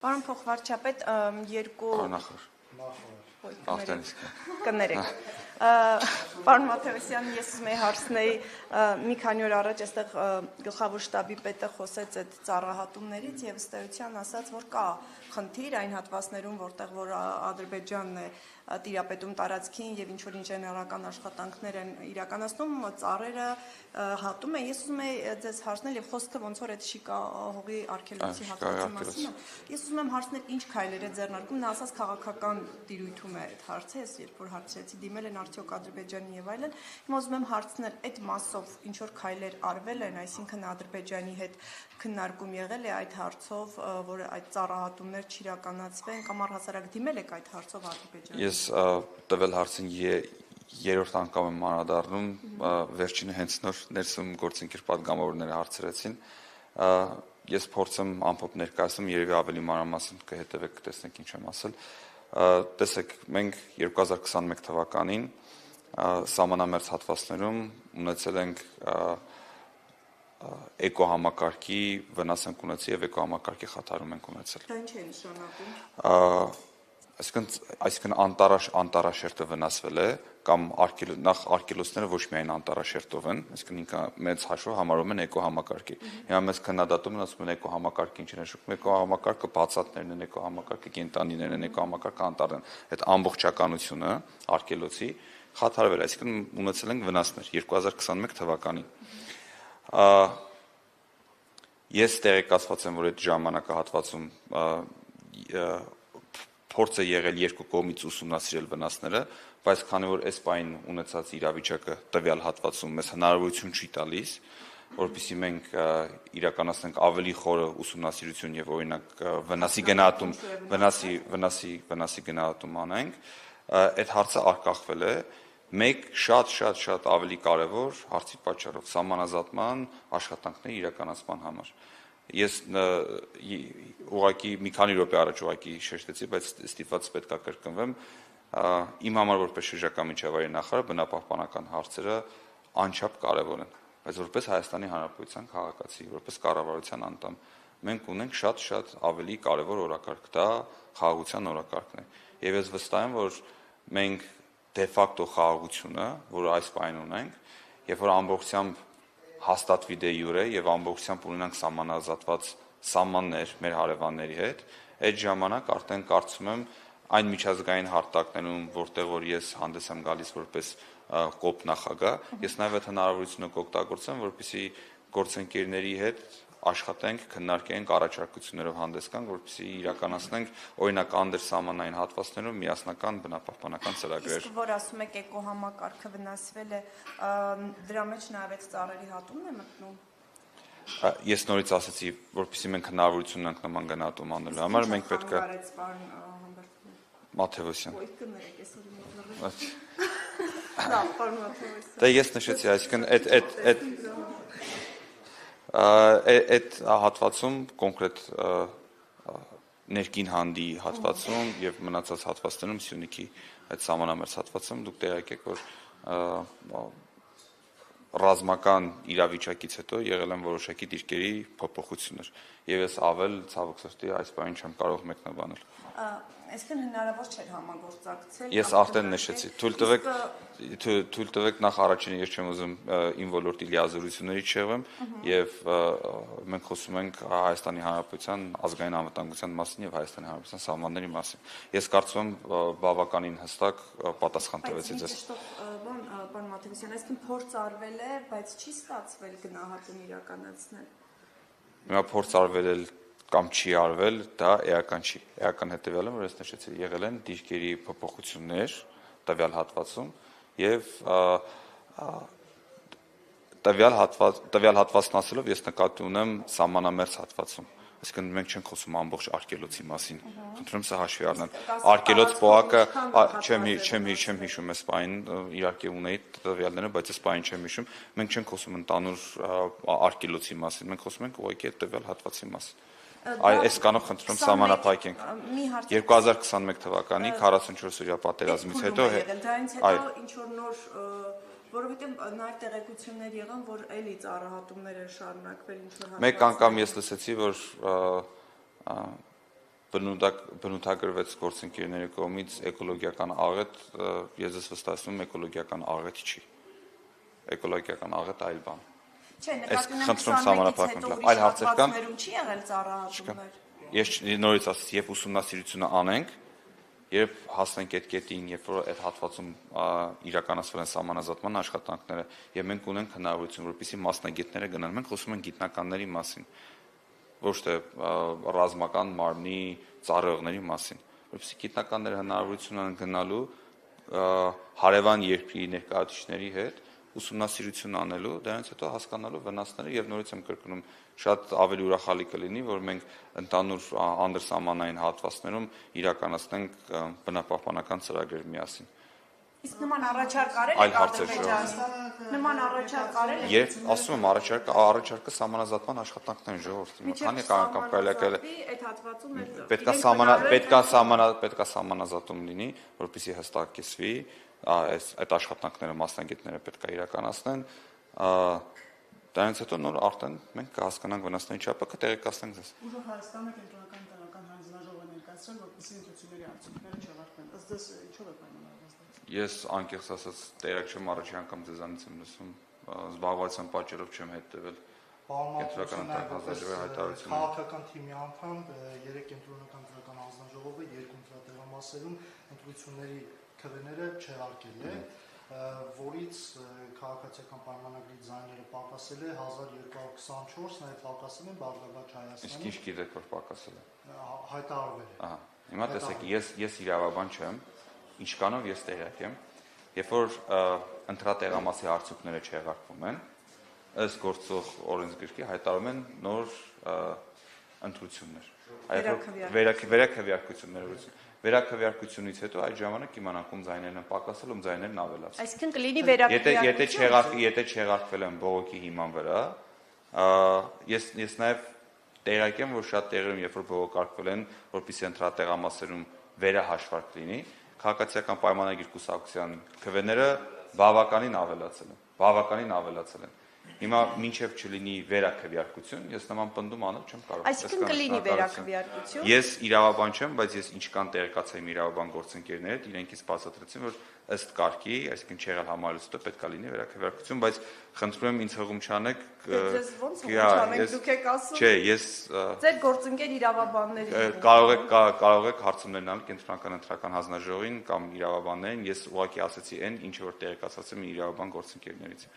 Պարոն փոխվարչապետ, երկու կներեք։ Պարոն Մաթևոսյան, ես ուզում եի հարցնեի մի քանի օր առաջ այստեղ գլխավոր շտաբի պետը խոսեց այդ ծառահատումներից եւ ըստ էության ասաց, որ կա խնդիր այն հատվածներում, որտեղ որ Ադրբեջանն է տիրապետում տարածքին եւ ինչ որ ինժեներական աշխատանքներ են իրականացնում, ծառերը հատում են։ Ես ուզում եի ձեզ հարցնել եւ խոսքը ոնց որ այդ շիկա հողի արգելոցի հատվածի մասին է։ Ես ուզում եմ հարցնել ինչ քայլեր է ձեռնարկում, նա ասաց քաղաքական տիրույթում է այդ հարցը, ես երբ որ հարցրեցի դիմել են արդյոք Ադրբեջանի եւ այլն, հիմա ուզում եմ հարցնել այդ մասով ինչ որ քայլեր արվել են, այսինքն Ադրբեջանի հետ քննարկում եղել է այդ հարցով, որ այդ ծառահատումներ չիրականացվեն կամ առհասարակ դիմել եք այդ հարցով Ադրբեջանին։ Ես տվել հարցին երրորդ անգամ եմ անդրադառնում, վերջինը հենց նոր ներսում գործընկեր պատգամավորները հարցրեցին։ Ես փորձեմ ամփոփ ներկայացնում, երևի ավելի մանրամասն կհետևեք, կտեսնեք ինչ եմ ասել։ Տեսեք, մենք 2021 թվականին սահմանամերձ հատվածներում ունեցել ենք էկոհամակարգի վնաս ենք ունեցել եւ էկոհամակարգի խաթարում ենք ունեցել։ Դա ինչ է նշանակում։ Այսինքն անտառաշերտը վնասվել է կամ նախ արգելոցները ոչ միայն անտառաշերտով են, այսինքն ինքը մեծ հաշվով համարում են էկոհամակարգի։ Հիմա մեզ քննադատում են, ասում են էկոհամակարգի ինչ է նշանակում, էկոհամակարգը բացատներն են, էկոհամակարգը կենդանիներն են, էկոհամակարգը անտառն են։ Այդ ամբողջականությունը արգելոցի խաթարվել է, այսինքն ունեցել ենք վնասներ 2021 թվականին։ Ես տեղեկացված եմ, որ այդ ժամանակահատվածում փորձ է եղել երկու կողմից ուսումնասիրել վնասները, բայց քանի որ այս պահին ունեցած իրավիճակը տվյալ հատվածում մեզ հնարավորություն չի տալիս, որպեսզի մենք իրականացնենք ավելի խորը ուսումնասիրություն եւ օրինակ վնասի գնահատում անենք, այդ հարցը արգախվել է մեկ շատ ավելի կարևոր հարցի պատճառով սահմանազատման աշխատանքների իրականացման համար։ Ես ուղղակի մի քանի րոպե առաջ ուղղակի շեշտեցի, բայց ստիպված պետք է կրկնվեմ, իմ համար որպես շրջակա միջավայրի նախարար բնապահպանական հարցերը անչափ կարևոր են, բայց որպես Հայաստանի Հանրապետության քաղաքացի, որպես կառավարության անդամ, մենք ունենք շատ ավելի կարևոր օրակարգ, դա խաղաղության օրակարգն է։ Եվ ես վստահ եմ, որ մենք դե ֆակտո խաղաղությունը, որը այս պահին ունենք, երբ որ ամբողջությամբ հաստատվի դե յուրե եւ ամբողջությամբ ունենանք սահմանազատված սահմաններ մեր հարևանների հետ, այդ ժամանակ արդեն կարծում եմ այն միջազգային հարթակներում, որտեղ որ ես հանդես եմ գալիս որպես կոպ նախագահ, ես նաեւ այդ հնարավորությունը կօգտագործեմ, որպեսզի գործընկերների հետ աշխատենք, քննարկենք, առաջարկություններով հանդես գանք, որպեսզի իրականացնենք օրինակ անդրսահմանային հատվածներում միասնական բնապահպանական ծրագրեր։ Իսկ որ ասում եք էկոհամակարգը վնասվել է, դրա մեջ նաեւ այդ ծառերի հատումն է մտնում։ Ես նորից ասացի, որպեսզի մենք հնարավորություն ունենք նման գնահատում անելու համար, մենք պետք է Մաթևոսյան։ Դա ես նշեցի, այսինքն այդ հատվածում կոնկրետ ներքին հանդի հատվածում եւ մնացած հատվածներում Սյունիքի այդ սահմանամերձ հատվածում դուք տեղյակ եք, որ ռազմական իրավիճակից հետո եղել են որոշակի դիրքերի փոփոխություններ եւ ես ավել ցավոք սրտի այս բանը չեմ կարող մեկնաբանել։ Այսինքն հնարավոր չէր համագործակցել։ Ես արդեն նշեցի, թույլ տվեք նախ առաջինը ես չեմ ուզում իմ ոլորտի լիազորություններից շեղվեմ եւ մենք խոսում ենք Հայաստանի Հանրապետության ազգային անվտանգության մասին եւ Հայաստանի Հանրապետության սահմանների մասին։ Ես կարծում եմ բավականին հստակ պատասխան տվեցի ձեզ։ Պարոն Մաթևոսյան, այսինքն փորձ արվել է, բայց չի ստացվել գնահատում իրականացնել։ Հիմա փորձ արվել է կամ չի արվել, դա էական չի։ Էական հետևյալը, որ ես նշեցի, եղել են դիրքերի փոփոխություններ տվյալ հատվածում եւ տվյալ հատվածն ասելով ես նկատի ունեմ սահմանամերձ հատվածում։ Այսինքն մենք չենք խոսում ամբողջ արգելոցի մասին։ Խնդրում սա հաշվի առնել։ Արգելոց պոակը չեմ հիշում այս պահին, իհարկե ունեի տվյալները, բայց այս պահին չեմ հիշում։ Մենք չենք խոսում ընդհանուր արգելոցի մասին, մենք խոսում ենք ուղղակի այդ տվյալ հատվածի մասին։ Այս կանով խնդրում սահմանափակենք 2021 թվականի 44-օրյա պատերազմից հետո ինչ որ նոր որովհետեւ նաեւ տեղեկություններ եղան, որ էլի ծառահատումներ են շարունակվել ինչ որ Մեկ անգամ ես լսեցի, որ բնութագրվեց գործընկերների կողմից էկոլոգիական աղետ, ես ես վստահեցնում եմ էկոլոգիական աղետ չի։ Էկոլոգիական աղետ այլ բան։ Չէ, Այս նկատի խնդրում ունեմ սահմանափակում 21-ից հետո այլ ուրիշ հարցեր կան։ հատվածներում չի եղել ծառայություններ։ Ես նորից ասացի, երբ ուսումնասիրությունը անենք, երբ հասնենք այդ կետին, երբ որ այդ հատվածում իրականացվել են սահմանազատման աշխատանքները, եւ մենք ունենք հնարավորություն, որպեսզի մասնագետները գնան, մենք խոսում ենք գիտնականների մասին, ոչ թե ռազմական մարմնի ծառայողների մասին, որպեսզի գիտնականները հնարավորություն ունեն գնալու հարևան երկրի ներկայացուցիչների հետ ուսումնասիրություն անելու, դրանից հետո հասկանալու վնասները եւ նորից եմ կրկնում, շատ ավելի ուրախալի կլինի, որ մենք ընդհանուր անդրսահմանային հատվածներում իրականացնենք բնապահպանական ծրագրեր միասին։ Իսկ նման առաջարկ արել Այլ եք հարցեր Ադրբեջանի։ Նման առաջարկ արել եք։ Եվ ասում եմ առաջարկը սահմանազատման աշխատանքներն ժողովրդի։ Քանի կամ կարելի է այդ հատվածում պետքա սահմանազատում լինի, որպեսզի հստակեցվի, այդ աշխատանքները մասնագետները պետք է իրականացնեն, դրանից հետո նոր արդեն մենք կհասկանանք վնասների չափը, կտեղեկացնենք ձեզ։ Ուժը Հայաստանը կենտրոնական տեղական հանձնաժողով է ներկայացրել, որպեսզի ընտրությունների արդյունքները չեղարկվեն։ Ըստ ձեզ ինչով է պայմանավորված։ Ես անկեղծ ասած տեղեկ չեմ, առաջի անգամ ձեզանից եմ լսում, զբաղվածության պատճառով չեմ հետևել։ Կենտրոնական հանձնաժողովի հայտարարությունը։ Քաղաքական թիմի անդամ 3 կենտրոնական տեղական հանձնաժողովը 2 ընտրատեղամասերում ընտրությունների քվեները չեղարկել է, որից քաղաքացիական պայմանագրի ձայները պակասել է 1224, նաև պակասել են Բաղդադ Հայաստանի։ Իսկ ինչ գիտեք, որ պակասել է։ Հայտարարվել է։ Ահա։ Հիմա տեսեք, ես իրավաբան չեմ, ինչքանով ես տեղյակ եմ, երբ որ ընտրատեղամասի արդյունքները չեղարկվում են, ըստ գործող օրենսգրքի հայտարարում են նոր ընտրություններ։ Վերաքվեարկություններ։ Վերաքվեարկությունից հետո այդ ժամանակ իմանանք ում ձայներն են պակասել, ում ձայներն ավելացել։ Այսինքն կլինի վերաքվեարկություն։ Եթե չեղարկվել են բողոքի հիման վրա, ես նաև տեղյակ եմ, որ շատ տեղերում, երբ որ բողոքարկվել են, որպեսզի ընտրատեղամասերում վերահաշվարկ լինի, քաղաքացիական պայմանագիր կուսակցության քվեները բավականին ավելացել են։ Հիմա մինչև չլինի վերաքվեարկություն, ես նման պնդում անել չեմ կարող։ Այսինքն կլինի վերաքվեարկություն։ Ես իրավաբան չեմ, բայց ես ինչքան տեղեկացա իմ իրավաբան գործընկերներից, իրենք ինձ բացատրեցին, որ ըստ կարգի, այսինքն չեղել համարելուց հետո պետք է լինի վերաքվեարկություն, բայց խնդրում եմ ինձ հողում չանեք։ Ձեզ ո՞նց հողում դուք եք ասում։ Չէ, ես ձեր գործընկեր իրավաբանների կարող եք հարցումներ անել կենտրոնական ընտրական հանձնաժողովին կամ իրավաբաններին, ես ուղղակի ասացի այն, ինչ որ տեղեկացած եմ իրավաբան գործընկերներից։